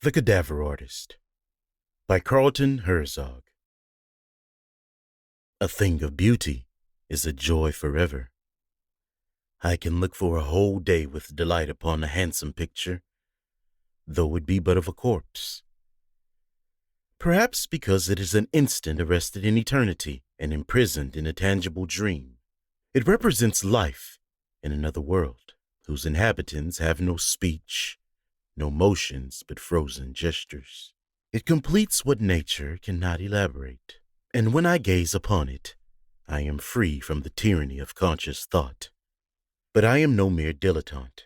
The Cadaver Artist by Carlton Herzog. A thing of beauty is a joy forever. I can look for a whole day with delight upon a handsome picture, though it be but of a corpse. Perhaps because it is an instant arrested in eternity and imprisoned in a tangible dream. It represents life in another world, whose inhabitants have no speech, no motions but frozen gestures. It completes what nature cannot elaborate, and when I gaze upon it, I am free from the tyranny of conscious thought. But I am no mere dilettante.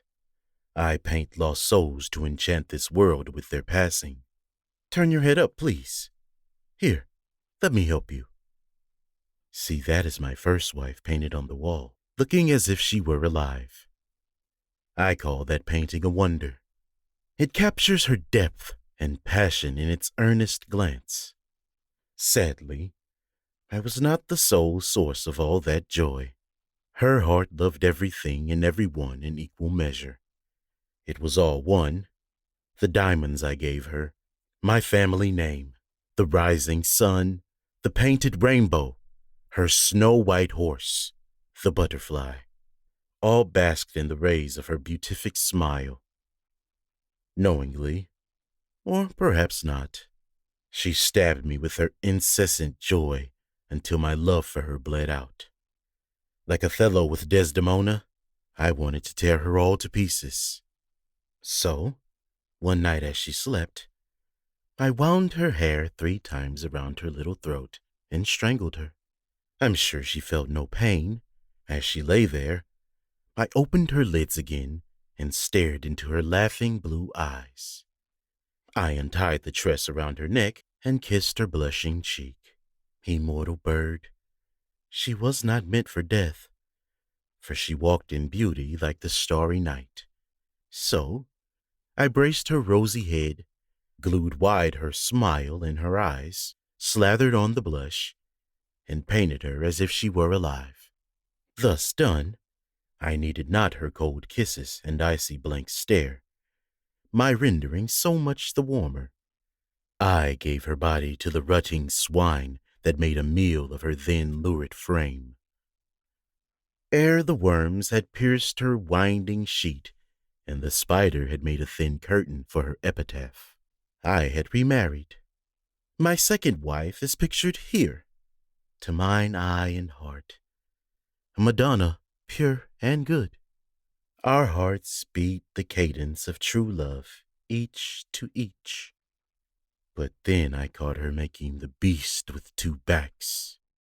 I paint lost souls to enchant this world with their passing. Turn your head up, please. Here, let me help you. See, that is my first wife painted on the wall, looking as if she were alive. I call that painting a wonder. It captures her depth and passion in its earnest glance. Sadly, I was not the sole source of all that joy. Her heart loved everything and everyone in equal measure. It was all one: the diamonds I gave her, my family name, the rising sun, the painted rainbow, her snow-white horse, the butterfly, all basked in the rays of her beatific smile. Knowingly, or perhaps not, she stabbed me with her incessant joy until my love for her bled out. Like Othello with Desdemona, I wanted to tear her all to pieces. So, one night as she slept, I wound her hair 3 times around her little throat and strangled her. I'm sure she felt no pain. As she lay there, I opened her lids again and stared into her laughing blue eyes. I untied the tress around her neck and kissed her blushing cheek. Immortal bird, she was not meant for death, for she walked in beauty like the starry night. So I braced her rosy head, glued wide her smile in her eyes, slathered on the blush, and painted her as if she were alive. Thus done, I needed not her cold kisses and icy blank stare, my rendering so much the warmer. I gave her body to the rutting swine that made a meal of her then lurid frame. Ere the worms had pierced her winding sheet, and the spider had made a thin curtain for her epitaph, I had remarried. My second wife is pictured here, to mine eye and heart, a Madonna, pure and good. Our hearts beat the cadence of true love, each to each. But then I caught her making the beast with 2 backs.